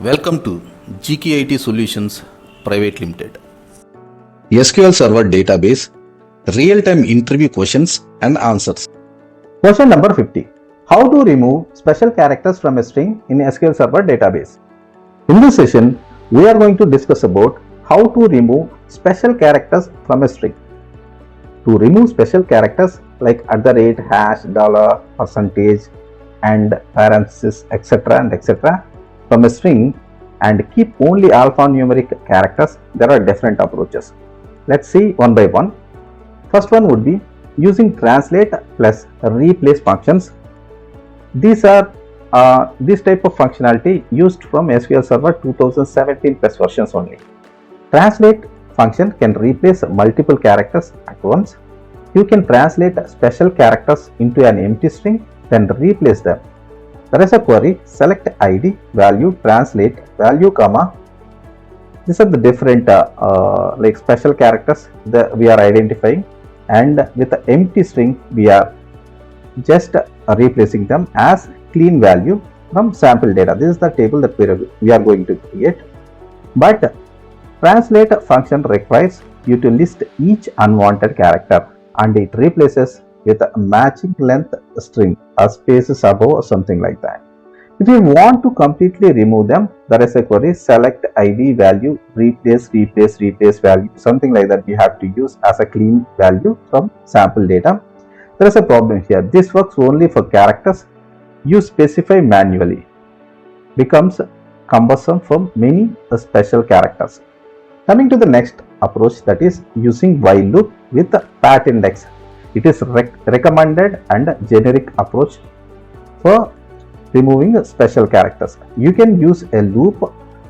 Welcome to GKey Solutions Private Limited. SQL Server Database, Real-Time Interview Questions and Answers. Question number 50. How to remove special characters from a string in SQL Server database? In this session, we are going to discuss about how to remove special characters from a string. To remove special characters like @ hash, dollar, percentage, and parenthesis, etc. from a string and keep only alphanumeric characters, there are different approaches. Let's see one by one. First one would be using translate plus replace functions. These are this type of functionality used from SQL Server 2017 plus versions only. Translate function can replace multiple characters at once. You can translate special characters into an empty string, then replace them. There is a query, select id, value, translate, value, comma. These are the different like special characters that we are identifying, and with the empty string we are just replacing them as clean value from sample data. This is the table that we are going to create. But translate function requires you to list each unwanted character and it replaces with a matching length string or spaces above or something like that. If you want to completely remove them, there is a query, select id, value, replace value, something like that we have to use as a clean value from sample data. There is a problem here. This works only for characters you specify manually. Becomes cumbersome for many special characters. Coming to the next approach, that is using while loop with pat index. It is recommended and generic approach for removing special characters. You can use a loop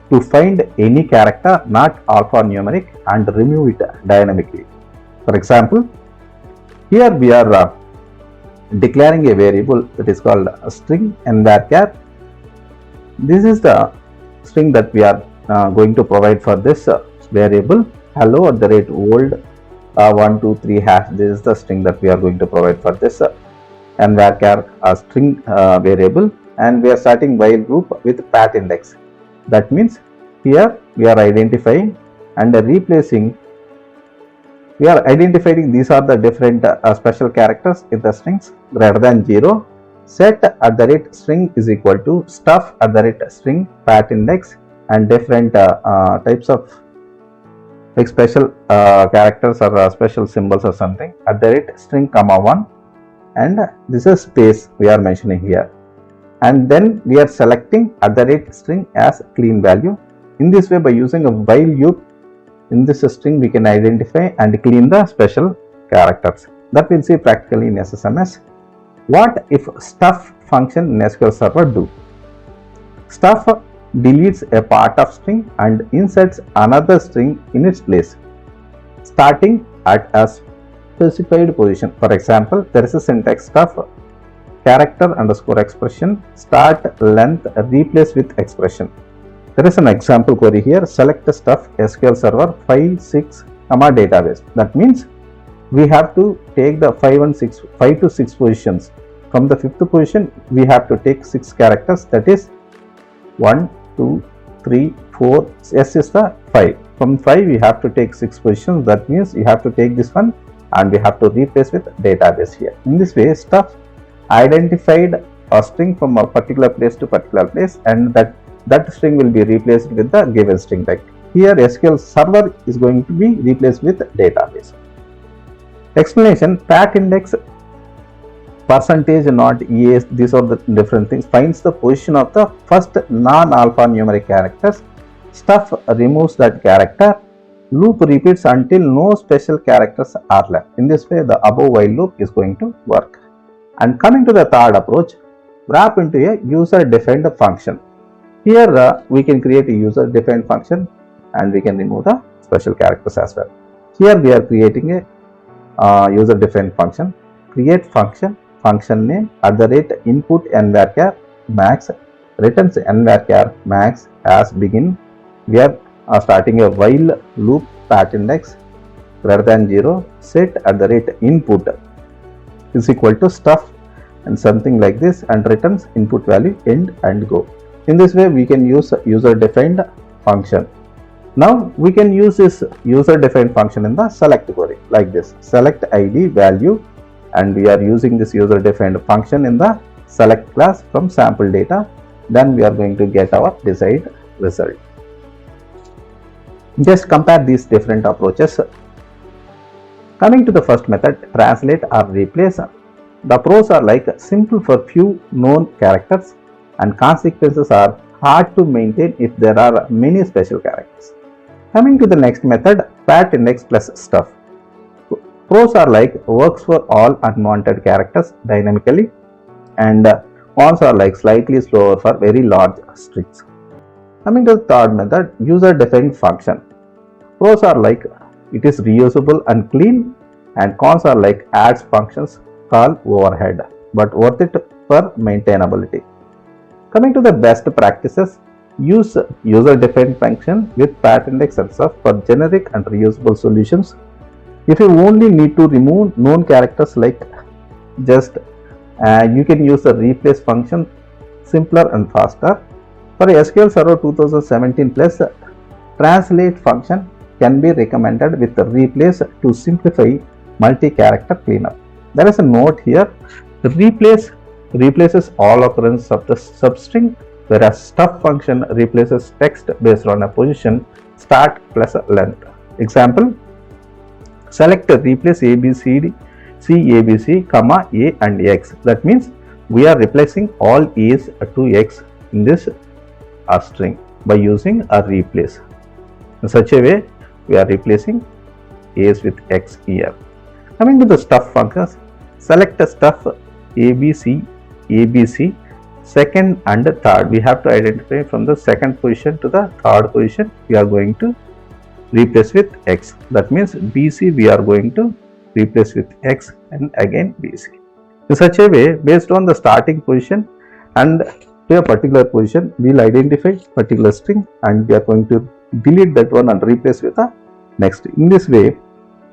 to find any character not alphanumeric and remove it dynamically. For example, here we are declaring a variable that is called a string and varchar. This is the string that we are going to provide for this variable hello @old 123 hash. This is the string that we are going to provide for this and varchar string variable, and we are starting while loop with pat index. That means here we are identifying and replacing. We are identifying these are the different special characters in the strings. Greater than 0, set @string is equal to stuff @string pat index, and different types of like special characters or special symbols or something @string comma 1, and this is space we are mentioning here, and then we are selecting @string as clean value. In this way, by using a while loop in this string, we can identify and clean the special characters. That we'll see practically in SSMS. What if stuff function in SQL Server do? Stuff deletes a part of string and inserts another string in its place, starting at a specified position. For example, there is a syntax stuff character _ expression start length replace with expression. There is an example query here, select the stuff SQL Server 5, 6, database. That means we have to take the 5 to 6 positions. From the 5th position, we have to take 6 characters, that is 1, 2, 3, 4, S is the 5. From 5 we have to take 6 positions. That means you have to take this one and we have to replace with database here. In this way, stuff identified a string from a particular place to particular place, and that string will be replaced with the given string type. Here SQL Server is going to be replaced with database. Explanation: pat index, percentage, not EAs, these are the different things, finds the position of the first non-alphanumeric characters. Stuff removes that character. Loop repeats until no special characters are left. In this way, the above while loop is going to work. And coming to the third approach, wrap into a user-defined function. Here we can create a user-defined function and we can remove the special characters as well. Here we are creating a user-defined function. Create function name @input nvarchar max returns nvarchar max as begin. We are starting a while loop pat index greater than 0, set @input is equal to stuff and something like this, and returns input value end and go. In this way, we can use user-defined function. Now we can use this user-defined function in the select query like this: select ID value, and we are using this user-defined function in the select class from sample data. Then we are going to get our desired result. Just compare these different approaches. Coming to the first method, translate or replace. The pros are like simple for few known characters, and consequences are hard to maintain if there are many special characters. Coming to the next method, pat index plus stuff. Pros are like works for all unwanted characters dynamically, and cons are like slightly slower for very large strings. Coming to the third method, user defined function. Pros are like it is reusable and clean, and cons are like adds functions call overhead, but worth it for maintainability. Coming to the best practices, use user-defined function with pat index and stuff for generic and reusable solutions. If you only need to remove known characters, like just you can use the replace function, simpler and faster. For SQL Server 2017 plus, translate function can be recommended with the replace to simplify multi-character cleanup. There is a note here: replace replaces all occurrences of the substring, whereas stuff function replaces text based on a position start plus length. Example: select replace ABCD CABC, comma A and X. That means we are replacing all A's to X in this string by using a replace. In such a way, we are replacing A's with X here. Coming to the stuff functions, select a stuff ABC, ABC, second and third. We have to identify from the second position to the third position. We are going to replace with X. That means BC we are going to replace with X and again BC. In such a way, based on the starting position and to a particular position, we will identify particular string and we are going to delete that one and replace with the next. In this way,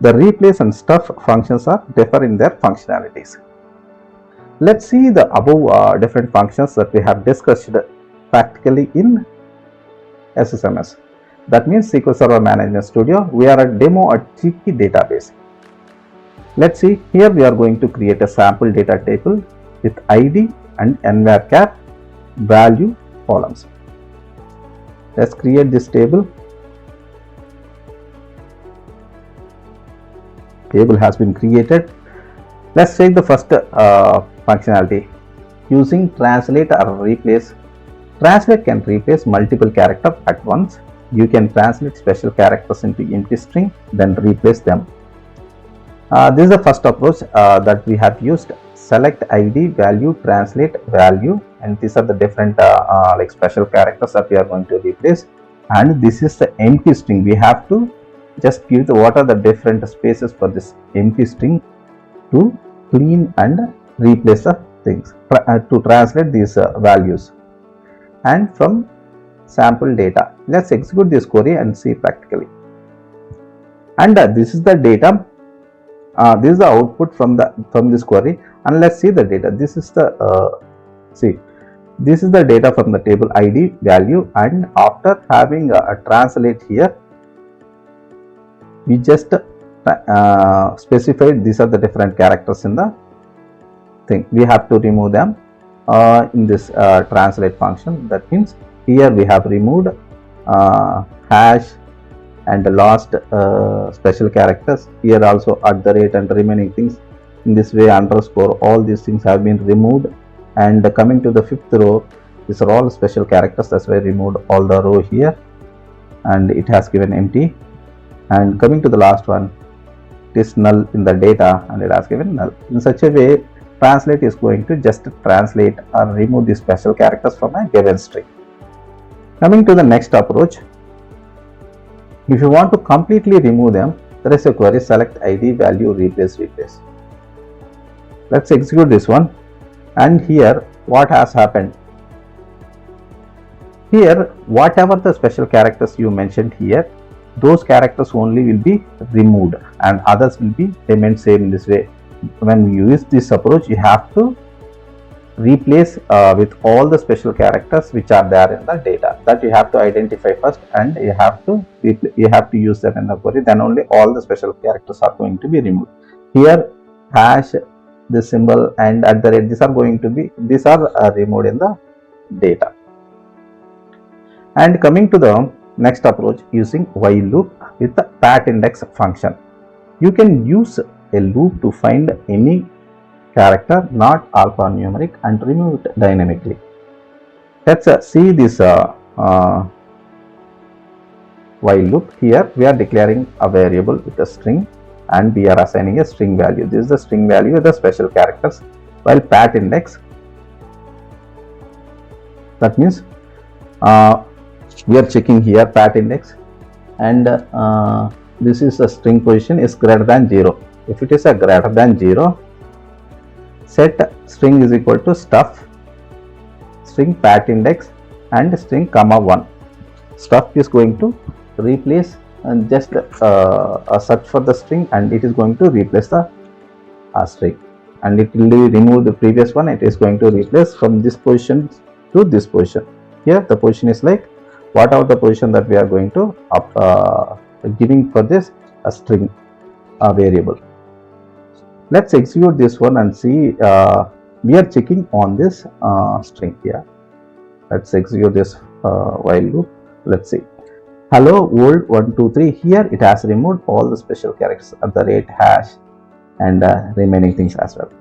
the replace and stuff functions are differ in their functionalities. Let's see the above different functions that we have discussed practically in SSMS. That means SQL Server Management Studio. We are a demo at GKey database. Let's see, here we are going to create a sample data table with ID and nvarchar value columns. Let's create this table. Table has been created. Let's check the first functionality using translate or replace. Translate can replace multiple characters at once. You can translate special characters into empty string, then replace them. This is the first approach that we have used. Select ID, value, translate value, and these are the different like special characters that we are going to replace. And this is the empty string. We have to just give what are the different spaces for this empty string to clean and replace the things to translate these values. And from sample data, let's execute this query and see practically. And this is the data. This is the output from this query, and let's see the data. This is the this is the data from the table ID value, and after having a translate here, we just specified these are the different characters in the thing. We have to remove them in this translate function. That means here we have removed hash and the last special characters. Here also at the rate and the remaining things. In this way, underscore, all these things have been removed. And coming to the fifth row, these are all special characters. That's why I removed all the row here, and it has given empty. And coming to the last one, it is null in the data, and it has given null. In such a way, translate is going to just translate or remove the special characters from a given string. Coming to the next approach, if you want to completely remove them, there is a query: select ID, value, replace, replace. Let's execute this one. And here what has happened? Here, whatever the special characters you mentioned here, those characters only will be removed and others will be remain same. In this way, when you use this approach, you have to replace with all the special characters which are there in the data. That you have to identify first, and you have to use them in the query. Then only all the special characters are going to be removed. Here hash, this symbol, and at the rate, these are removed in the data. And coming to the next approach, using while loop with the pat index function. You can use a loop to find any character not alphanumeric and remove it dynamically. Let's see this while loop. Here we are declaring a variable with a string, and we are assigning a string value. This is the string value with the special characters, while pat index, that means we are checking here pat index, and this is a string position is greater than 0. If it is a greater than 0, set string is equal to stuff string pat index and string comma 1. Stuff is going to replace and just a search for the string, and it is going to replace the string, and it will remove the previous one. It is going to replace from this position to this position. Here the position is like whatever the position that we are going to giving for this a string variable. Let's execute this one and see. We are checking on this string here. Let's execute this while loop. Let's see. Hello world 123. Here it has removed all the special characters at the rate, hash, and remaining things as well.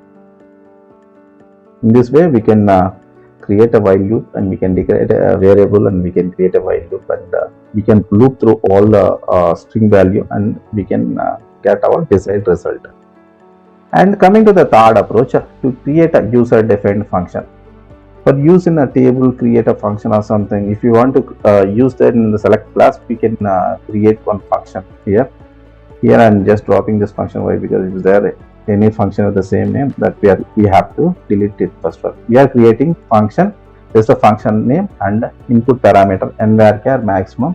In this way, we can create a while loop, and we can declare a variable, and we can create a while loop, and we can loop through all the string value, and we can get our desired result. And coming to the third approach, to create a user defined function. For use in a table, create a function or something. If you want to use that in the select class, we can create one function here. Here I am just dropping this function. Why? Because if there any function with the same name, that we have to delete it first. We are creating function. This is the function name and input parameter nvarchar maximum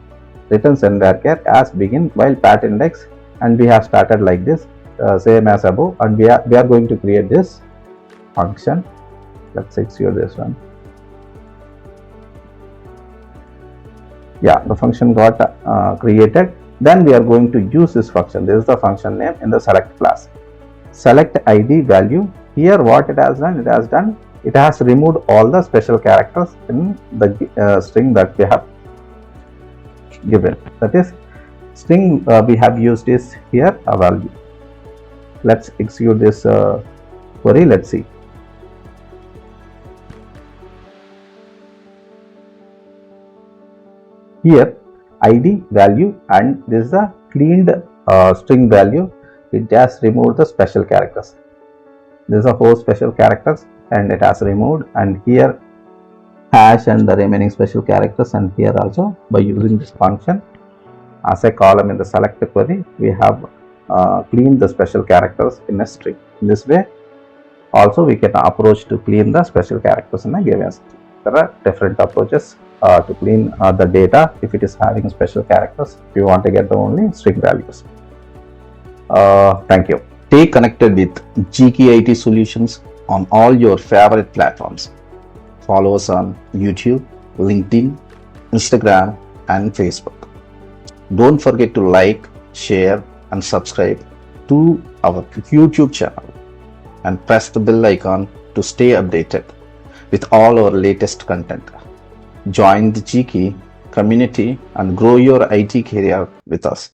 returns nvarchar as begin while pat index, and we have started like this same as above, and we are going to create this function. Let's execute this one. Yeah, the function got created. Then we are going to use this function. This is the function name in the select class. Select id value. Here what it has done, it has removed all the special characters in the string that we have given. That is, string we have used is here a value. Let's execute this query. Let's see. Here id value, and this is a cleaned string value. It just removed the special characters. This is a whole special characters, and it has removed, and here hash and the remaining special characters, and here also by using this function as a column in the select query, we have cleaned the special characters in a string. In this way also we can approach to clean the special characters in a given string. There are different approaches to clean the data if it is having special characters, if you want to get the only string values. Thank you. Stay connected with GKey IT solutions on all your favorite platforms. Follow us on YouTube, LinkedIn, Instagram, and Facebook. Don't forget to like, share, and subscribe to our YouTube channel, and press the bell icon to stay updated with all our latest content. Join the GKey community and grow your IT career with us.